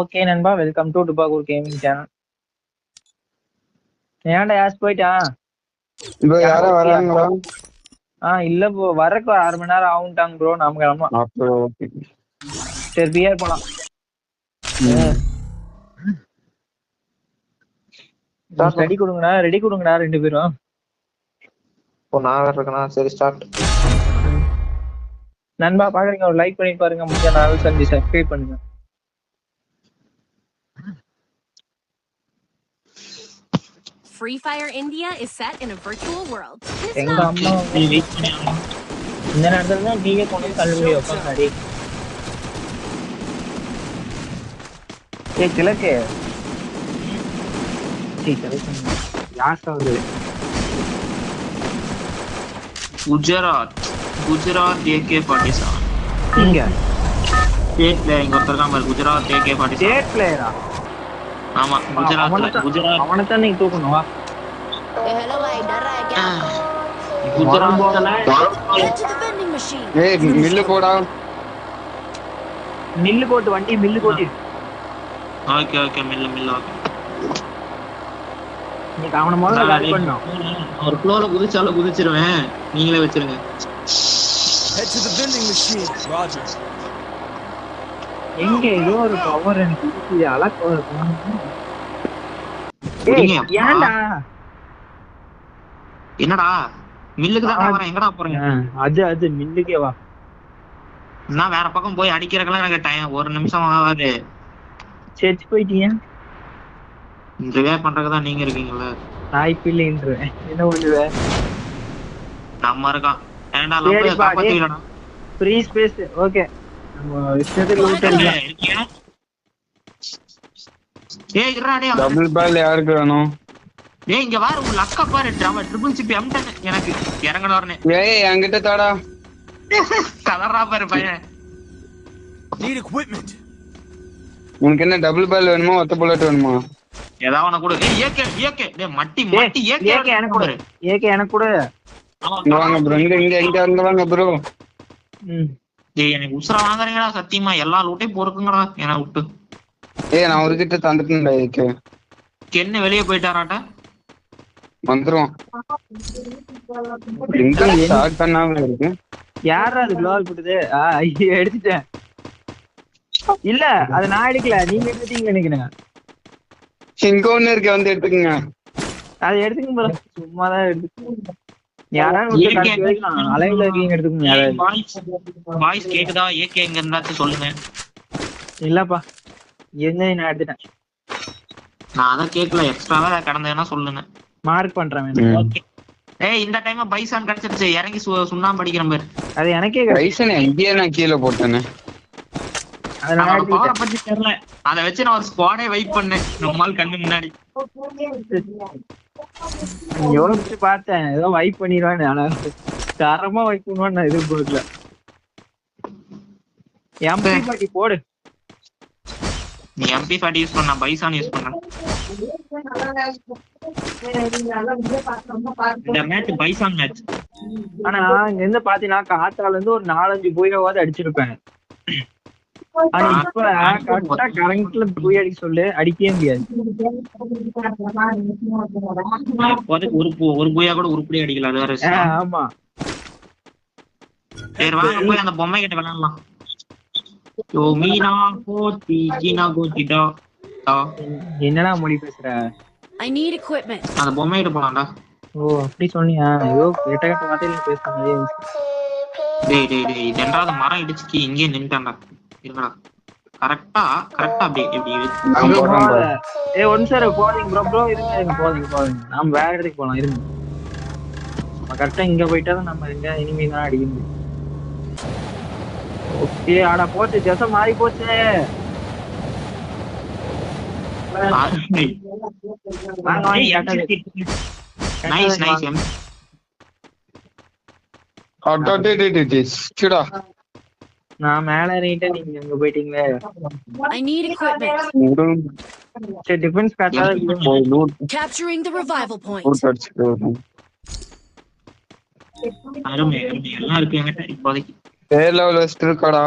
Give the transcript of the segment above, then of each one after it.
Okay நண்பா, welcome to டுபாகூர் gaming channel. ஏன்டா யாஸ் போயிட்டான்? ப்ரோ யாரோ வராங்களா? இல்ல ப்ரோ, வரக்கு 1/2 மணி நேரம் ஆகும்ட்டாங்க ப்ரோ. நாம கிளம்பலாம். அப்போ ஓகே. சரி பிஆர் போலாம். ரெடி கொடுங்கடா, ரெடி கொடுங்கடா 2 பேரும். இப்போ நான் வேற இருக்கேனா? சரி ஸ்டார்ட். நண்பா பாக்குறீங்க, ஒரு லைக் பண்ணி பாருங்க. முடிஞ்ச நாள் செஞ்சு சப்ஸ்கிரைப் பண்ணுங்க. Free Fire India is set in a virtual world. எங்க அம்மா இந்த நேரத்துல தான் டிவியை கொண்டு தள்ளுபடி வைப்பாங்க. கிழக்கு குஜராத் AK-47 இங்க ஸ்டேட் பிளேயர் இங்க ஒருத்தர் இருக்கான் பாரு. குஜராத் AK-47 ஸ்டேட் பிளேயரா? ஆமா, குஜராத் அவனை தான் நீங்க தூக்கணும். வா Hello, bhai, डर रहा है क्या? குஜராத்ல Head to the vending machine. ஏய் மில்லு போடா. மில்லு போட்டு வண்டி மில்லு போட்டு ஓகே மில்ல ஓகே. நீங்க அவனை முதல்ல காலி பண்ணணும். ஒரு ஃப்ளோல குதிச்சிருவேன். நீங்களே வச்சிருங்க. Head to the vending machine. Roger. எங்க ஏதோ ஒரு பவர் எனக்கு இருக்குது. அலக்க ஏன்டா என்னடா மில்லுக்கு தான் வரேன். எங்கடா போறீங்க? அது மில்லுக்கே வா. நான் வேற பக்கம் போய் அடிக்கிறதுக்கெல்லாம் எனக்கு டைம் 1 நிமிஷம் ஆகாது. செத்து போயிட்டீங்க. ரிவைவ் பண்றதுக்கு நீங்க இருக்கீங்கல்ல. வாய்ப்பு இல்லைன்றேன். என்ன பண்ணுவேன்? நம்ம இருக்கான். ஏன்டா நம்ம காப்பாத்திடலாம். Free space. ஓகே, நம்ம இஷ்டத்துக்கு லூட் அடிக்கலாம். ஏய் இருடா டேய். டபுள் பால் யாருக்கு வேணும்? ஏய் இங்க வா, உங்க லக்க பாரு. ட்ரிபிள் சிபி M10 எனக்கு இறங்கன வரனே. ஏய் என்கிட்ட தாடா. கலரா பாரு பையன். Need equipment. உனக்கு என்ன டபுள் பால் வேணுமா ஒத்த புல்லட் வேணுமா? ஏதாவது ஒண்ணு கொடு. ஏய் ஏகே டேய் மட்டி ஏகே எனக்கு கொடு. ஏகே எனக்கு கொடு. இங்க வாங்க ப்ரோ. இங்க அங்க வாங்க ப்ரோ. டேய் எனக்கு உசுர வாங்குறீங்கடா சத்தியமா. எல்லா லூட்டையும் பொறுக்குங்கடா என்ன விட்டு. ஏய் நான் ஒரு கிட்ட தந்துட்டேன்டா. ஏகே என்ன வெளிய போயிட்டாராட்ட வந்துருவான். இங்க ஸ்டார்ட் பண்ணாம இருக்கு. யாரா அது க்ளோவல் போடுது? எடுத்துட்டேன். இல்ல அது நான் எடுக்கல, நீங்க எடுத்தீங்க நினைக்கிறேன். இங்க ஒண்ணு இருக்கு, வந்து எடுத்துக்கங்க. அதை எடுத்துக்கங்க ப்ரோ, சும்மா தான் எடுத்துக்கோங்க. யாராவது அலைவ்ல இருக்கீங்க எடுத்துக்கோங்க. யாராவது வாய்ஸ் கேக்குதா? ஏகே எங்க இருந்தாச்சும் சொல்லுங்க. இல்லப்பா என்ன நான் எடுத்துட்டேன். நான் அதான் கேட்கல. எக்ஸ்ட்ராவா கடந்தேன்னா சொல்லுங்க. மார்க் பண்றேன். ஓகே. ஏய் இந்த டைம் பைசான் கிடைச்சிருச்சு. இறங்கி சுண்ணாம்பு படிக்கிற பாரு. அது எனக்கே பைசான் எங்கேயே நான் கீழே போட்டேனே. பவரை பத்தி தெரியல. அதை வச்சு நான் ஒரு ஸ்குவாடே வெயிட் பண்ணேன் நம்மால் கண்ணு முன்னாடி. யோசிச்சு பார்த்தேன் ஏதோ வைப் பண்ணிடுவான்னு. ஆனா தரமா வைப் பண்ணுவான்னு நான் எதிர்பார்க்கல. MP40 போடு. நீ MP40 யூஸ் பண்ண, பைசான் யூஸ் பண்ண. இந்த மேட்ச் பைசான் மேட்ச். ஆனா இங்க இருந்து பாத்தீங்கன்னா காத்தால இருந்து ஒரு 4-5 புயவாவது அடிச்சிருப்பேன். ஆனா இப்ப கரெக்டா கரண்ட்ல புய அடிக்க சொல்லு, அடிக்கவே முடியாது. ஒரு புயா கூட உருப்படி அடிக்கல. அது வேற. ஆமா சரி வாங்க போய் அந்த பொம்மை கிட்ட விளையாடலாம். என்னடா மொழி பேசுற? I need equipment. அந்த பொம்மை கிட்ட போலாம்டா. ஓ அப்படி சொன்னியா? ஐயோ கெட்ட கெட்ட வார்த்தையில பேசுறாங்க. டேய் ரெண்டாவது மரம் இடிச்சுக்கி இங்கே நின்னுட்டான்டா. இருங்கடா. கரெக்டா அப்படி எப்படி ஒன் சார் போறீங்க ப்ரோ இருங்க போறீங்க. நாம வேற இடத்துக்கு போலாம். இருங்க நம்ம கரெக்டா இங்க போயிட்டாதான் நம்ம எங்க இனிமே தான் அடிக்க முடியும். ஓகே ஆனா போச்சு, ஜெசம் மாறி போச்சு. நான் மேல ஏறிட்டேன், நீங்க அங்க போயிட்டீங்களே. I need equipment. சரி டிஃபென்ஸ் காட்டா Capturing the revival point. அருமை எல்லாம் இருக்கு என்கிட்ட இப்போதைக்கு. லெவல் வெஸ்ட் இருக்கடா.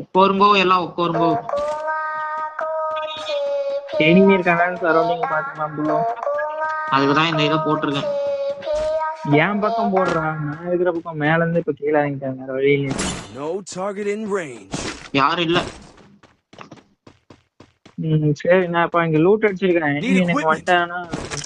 உட்காருங்கோ எல்லாம் உட்காருங்கோ. எனிமி இருக்காங்கன்னு சரௌண்டிங் பாத்துக்கலாம் ப்ரோ. அதுக்குதான் இந்த இதை போட்டிருக்கேன். என் பக்கம் போடுறான், நான் இருக்கிற பக்கம் மேல இருந்து இப்ப கீழே இறங்கிட்டாங்க வேற வழியில. No target in range. யாரும் இல்ல. சரி நான் இப்ப இங்க லூட் அடிச்சிருக்கேன். enemy எனக்கு வந்துட்டானா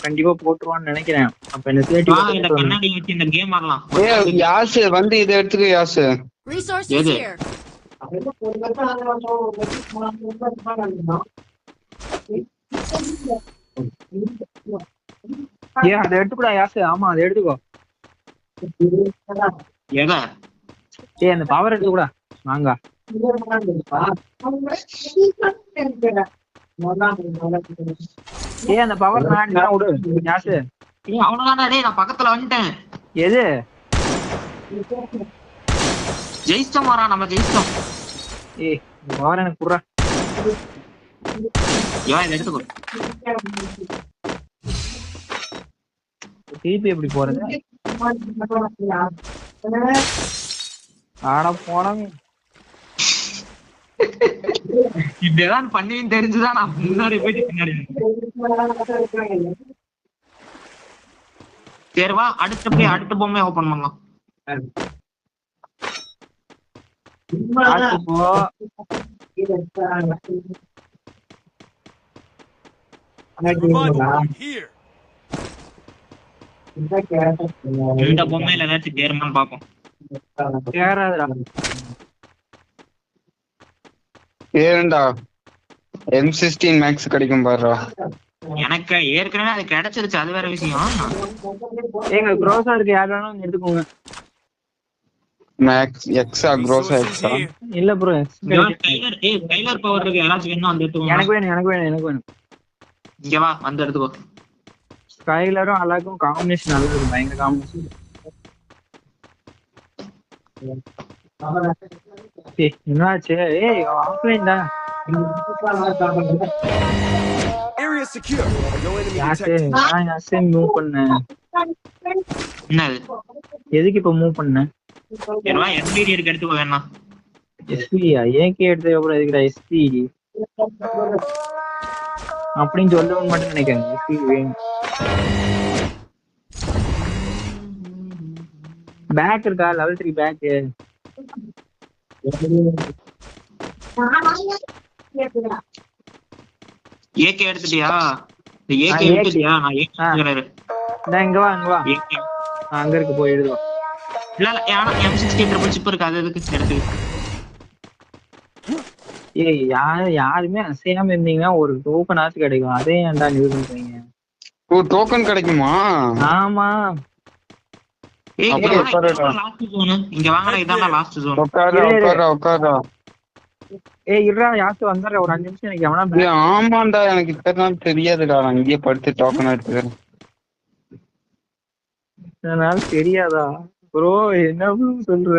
கண்டிப்பா போட்டுருவான்னு நினைக்கிறேன். அப்ப என்ன சேஃப்டி வாங்க இந்த கண்ணாடி வச்சு இந்த கேம் ஆடலாம். யாசு வந்து இதை எடுத்துக்க யாசு. Resources எது? here. அதை எடுத்துக்கூடா யாசு. ஆமா அதை எடுத்துக்கோ. எதை? அந்த பவர் எடுத்துக்கூடா வாங்க. அந்த பவர் நான் விடு யாசு. அவ்வளவுதான்டா டேய், நான் பக்கத்துல வந்துட்டேன். எது ஜெயிச்சிட்டோம் வரா, நம்ம ஜெயிச்சிட்டோம். பவர் எனக்கு புடுறா. இதை எடுத்துக்கோ. திருப்பி எப்படி போறது? ஆட போனங்க இப்படிதான் பண்ணுவேன்னு தெரிஞ்சுதான் நான் முன்னாடி போயிட்டு பின்னாடி. சரி வா அடுத்த பொம்மையை ஓபன் பண்ணலாம். Revival point here. இந்த பொம்மையில ஏதாச்சும் கேருமான்னு பாப்போம். ஏண்டா M16 மேக்ஸ் கிடைக்கும் பாருடா. எனக்கு ஏற்கனவே அது கிடைச்சிருச்சு, அது வேற விஷயம். எங்க க்ரோஸா இருக்கு, யார் வேணாலும் எடுத்துக்கோங்க. மேக்ஸ் எக்ஸா க்ரோஸா எக்ஸா இல்ல ப்ரோ, கைலர் பவர் இருக்கு, யாராச்சும் வேணும் அந்த எடுத்துக்கோங்க. எனக்கு வேணும். இங்க வா வந்து எடுத்துக்கோ. ஸ்கைலரும் அழகும் காம்பினேஷன் நல்லா இருக்கு, பயங்கர காம்பினேஷன். என்னாச்சு? ஆஃப்லைன்டா. Area secure. No enemy யாசே detected. நான் யாசே மூவ் பண்ணேன். என்னது? எதுக்கு இப்ப மூவ் பண்ணேன்? ஏன்னா எஸ்பிடி இருக்கு, எடுத்துக்கோ வேணா. எஸ்பிடியா? ஏகே எடுத்து அப்புறம் எதுக்குடா எஸ்பிடி அப்படின்னு சொல்லணும்னு மட்டும் நினைக்கிறேன். எஸ்பிடி வேணும். பேக் இருக்கா? Level 3 back. ஏகே எடுத்துட்டியா? இந்த ஏகே எடுத்துட்டியா? நான் ஏகே நான் இங்க வா ஏகே அங்க இருக்கு, போய் எழுதுவா. இல்ல ஏன்னா M16 ட்ரிபிள் சிப் இருக்கு, அது எதுக்கு எடுத்து. யாருமே அசையாம இருந்தீங்கன்னா ஒரு டோக்கன் ஆச்சு கிடைக்கும். அதே ஏன்டா நியூஸ் பண்றீங்க? ஓ டோக்கன் கிடைக்குமா? ஆமா. இங்க வாங்கடா, இதான் லாஸ்ட் ஜோன். உட்காரா. இருடா யாசு வந்துடுற, ஒரு 5 நிமிஷம் எனக்கு எவனா. ஆமாண்டா, எனக்கு இத்தனை நாள் தெரியாதுடா. நான் இங்கேயே படுத்து டோக்கன் எடுத்துக்கிறேன். தெரியாதா ப்ரோ? என்ன சொல்ற?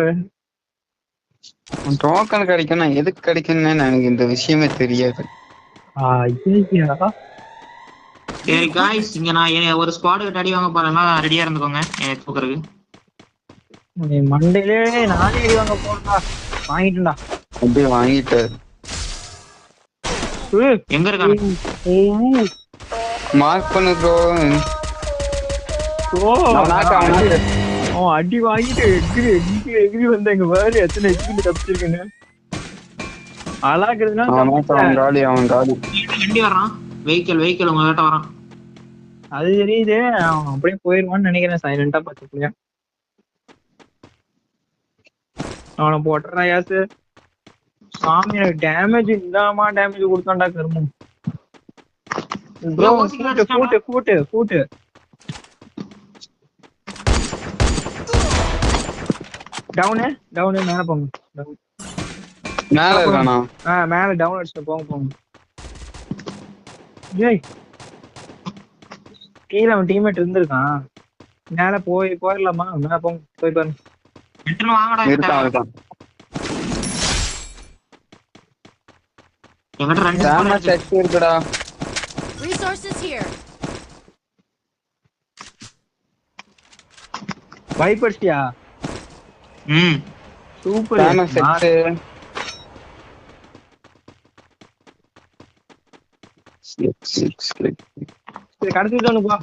டோக்கன் கிடைக்கும், எதுக்கு கிடைக்கும்னு எனக்கு இந்த விஷயமே தெரியாது. சரி गाइस, இங்க நான் ஒரு ஸ்குவாட் கிட்ட அடி வாங்க போறேன்னா ரெடியா இருந்துக்கோங்க எனக்கு தூக்குறதுக்கு. மண்டையிலே நானே அடி வாங்க போறேன்டா. வாங்கிட்டேன்டா. அப்படியே வாங்கிட்டு எங்க இருக்கானே? மார்க் பண்ணு ப்ரோ. அடி வாங்கிட்டு எகிரி வந்தாங்க பாரு. எத்தனை எக்ஸ்பீரியன்ஸ் தப்பிச்சிருக்கேன்னு அழகுதுன்னா. அவன் காலி. வண்டி வரான், வெஹிக்கிள் உங்க கிட்ட வரான். அது தெரியுது, அவன் அப்படியே போயிருவான்னு நினைக்கிறேன். சைலண்டா பாத்துக்கியா அவனை போட்டுறா யாசு. சாமி எனக்கு டேமேஜ் இல்லாம டேமேஜ் கொடுத்தான்டா கருமம். கூட்டு டவுனு மேல போங்க. மேல இருக்கானா? மேல டவுன் அடிச்சுட்டு போங்க. ஏய் கீழே அவன் டீம்மேட் இருந்திருக்கான். மேல போயிடலாமா? மேல போங்க, போய் பாருங்க. இருக்கான். என்கிட்ட 2 செட் இருக்குடா. Resources here. பயப்படிச்சியா? சூப்பர். தான செட் கடைசி ஜோனுக்கு போ.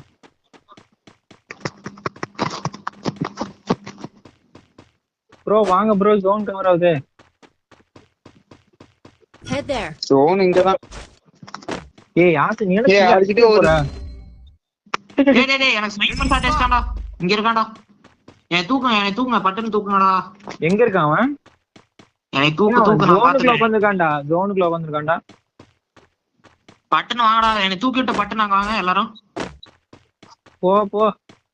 ப்ரோ வாங்க ப்ரோ, ஜோன் கவர் ஆகுது. Head there. ஜோன் இங்கதான். ஏய் யாத்து நீ ஏய், அதுக்கிட்ட ஒரு- டேய் எனக்கு ஸ்னைப்பர் ஷாட் அடிச்சான்டா. இங்க இருக்கான்டா. என்னை தூக்குங்க பட்டுன்னு தூக்குங்கடா. எங்க இருக்கான் அவன்? என்னை தூக்கு நான் ஜோனுக்குள்ள பாத்துக்கிறேன். உட்காந்துருக்கான்டா. பட்டுன்னு வாங்கடா. என்னை தூக்கி விட்டு பட்டுன்னு வாங்க எல்லாரும். போ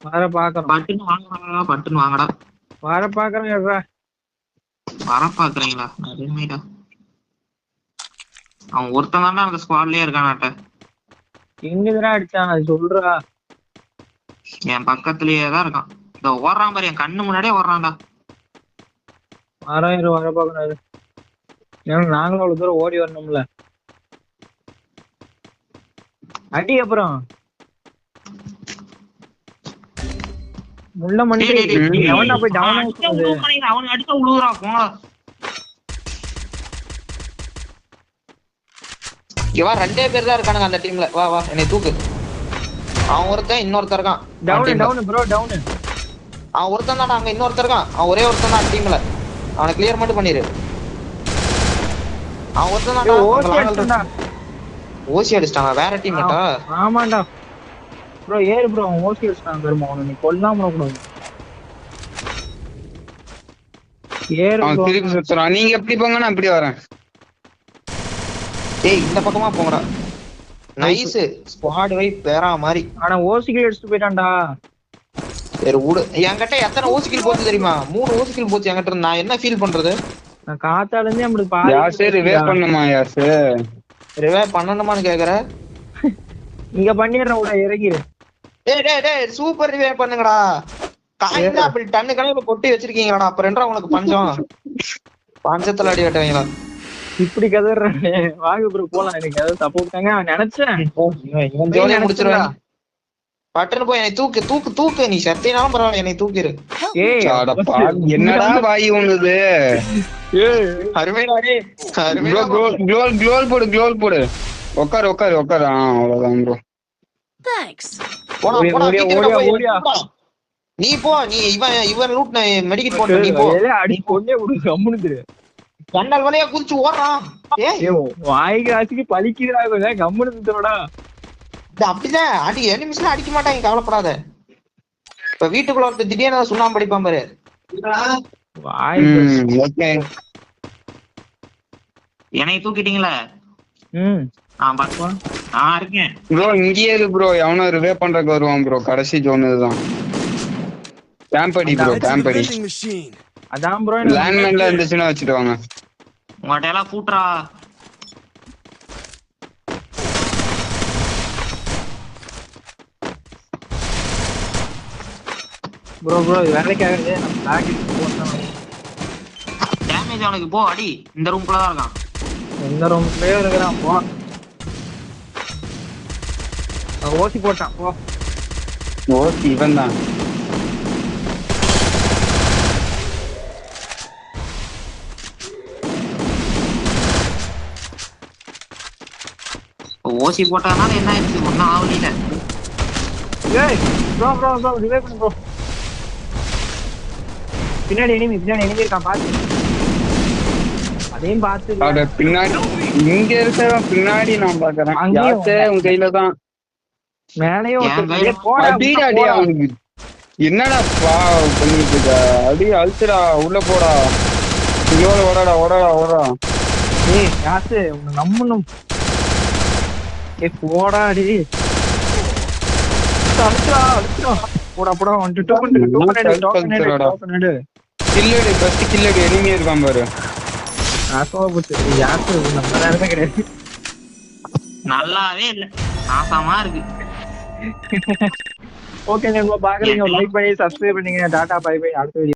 வர பாக்குறோம். பட்டுன்னு வாங்கடா. வர பாக்குறோம். வர பாக்குறீங்களா? அருமைடா. அவன் ஒருத்தன் தானே அந்த ஸ்குவாட்லயே இருக்கானாட்ட. எங்கதான் அடிச்சான் அது சொல்றா. என் பக்கத்துலயே தான் இருக்கான். இந்த ஓடுறான் பாரு, என் கண்ணு முன்னாடியே ஓடுறான்டா. வர பாக்கணும். ஏன்னா நாங்களும் அவ்வளவு தூரம் ஓடி வரணும்ல. அடி அப்புறம் முள்ள மண்டி எவனா போய் டவுன் ஆகுது. அவனுக்கு அடிச்சா உழுவுறா போங்க. இவன் 2 பேர் தான் இருக்கானுங்க அந்த டீம்ல. வா என்னை தூக்கு. அவன் ஒருத்தன் இன்னொருத்தன் இருக்கான். Down bro down. அவன் ஒருத்தன் தான் அங்க இன்னொருத்தன் இருக்கான். அவன் ஒரே ஒருத்தன் தான் டீம்ல. அவனை கிளியர் மட்டும் பண்ணிரு. அவன் ஒருத்தன் தான். ஓசி அடிச்சிட்டாங்க. வேற டீம் மேட்டா? ஆமாண்டா ப்ரோ. ஏறு ப்ரோ, அவன் ஓசி அடிச்சிட்டான். பெருமா அவனை நீ கொல்லாம கூடாது. ஏறு அவன் bro. திருப்பி சுத்துறான். நீங்க எப்படி போங்க, நான் அப்படி வரேன். ஏய் இந்த பக்கமா போங்கடா. நைஸ் ஸ்குவாட் வைப் வேற மாதிரி. ஆனா ஓசிக்கு எடுத்துட்டு போயிட்டான்டா. சரி விடு. என்கிட்ட எத்தனை ஓசிக்கில் போச்சு தெரியுமா? 3 ஓசிக்கில் போச்சு என்கிட்ட இருந்து. நான் என்ன ஃபீல் பண்றது? நான் காத்தால இருந்தே நம்மளுக்கு யாசே ரிவைவ் பண்ணுமா? யாசே ரிவைவ் பண்ணணுமான்னு கேக்குற? இங்க பண்ணிடுறேன் விட, இறங்கிரு. டேய் சூப்பர் ரிவைவ் பண்ணுங்கடா. காய்ந்தா அப்படி டன்னு கணக்குல கொட்டி வச்சிருக்கீங்களாடா. அப்புறம் என்ன உங்களுக்கு பஞ்சம்? பஞ்சத்துல அடி வெட்டுவீங்களா? இப்படி கதறானே. வாங்க ப்ரோ போலாம். எனக்கு ஏதாவது சப்போர்ட் தாங்க நினைச்சேன். இவன் ஜோலியா முடிச்சிருவேன். பட்டுன்னு போய் என்னை தூக்கு. நீ சத்தினாலும் பரவாயில்ல, என்னை தூக்கிரு. ஏய் அடப்பா, என்னடா வாய் ஒண்ணுது. அருமைடா டேய். ப்ரோ க்ளோல் போடு. உட்காரு. அவ்வளவுதான் ப்ரோ. Thanks. போடா ஓடியா. நீ போ. நீ இவன் லூட் மெடிக்கெட் போட்டு நீ போ. அடி கொண்டே விடு. கம்முனுது. கண்டல் வழியா குதிச்சு ஓடுறான். வாய்க்கு ஆச்சுக்கு பலிக்குதுடா. கம்முனுதுடா. அப்படிதான் அடி. எனிமிஸ்லாம் அடிக்க மாட்டாங்க, கவலைப்படாத. இப்ப வீட்டுக்குள்ள ஒருத்தர் திடீர்னு சுண்ணாம்பு அடிப்பான் பாரு. ஓகே. என்னை தூக்கிட்டீங்களா? நான் இருக்கேன் ப்ரோ. இங்கேயே இரு ப்ரோ. எவனோ ரிவைவ் பண்றதுக்கு வருவான் ப்ரோ. கடைசி ஜோன் இதுதான். கேம்படி ப்ரோ, Head to the கேம்படி. vending machine. அதான் ப்ரோ. லேண்ட்மைன்ல இருந்துச்சுன்னா வச்சுட்டு வாங்க. உங்கள்கிட்ட எல்லாம் கூட்டுறா. ப்ரோ வேலைக்கு ஆகுது. நம்ம பேக்கெட் போறோம். டேமேஜ் அவனுக்கு போ. அடி. இந்த ரூம்குள்ள தான் இருக்கான். எந்த ரூம்லயே இருக்கிறான். போ. ஓசி போட்டான். போ. ஓகே, இவன் தான். ஓசி போட்டதுனால என்ன ஆயிடுச்சு? ஒன்னும் ஆகல. ஏய் ப்ரோ ரிவைவ் பண்ணு ப்ரோ. பின்னாடி எனிமி இருக்கான். பாத்து. அதையும் பாத்து. அட பின்னாடி இங்க இருக்கவன் பின்னாடி நான் பாக்குறேன். யாசே உன் கையில தான். மேலையும் அடி அவனுக்கு. என்னடா பண்ணிட்டு இருக்க? அடி அழுத்துடா. உள்ள போடா. ஓடா. ஏய் யாசு உன்னை நம்பணும். போடா அடி. அழுத்துடா. போடா. கில்லடி எனிமி இருக்கான் பாரு. கிடையாது. நல்லாவே இல்ல. நாசமா இருக்கு. ஓகே, பாக்குறீங்க. லைக் பண்ணி சப்ஸ்கிரைப் பண்ணீங்க. Tata bye bye. அடுத்த வீடியோ.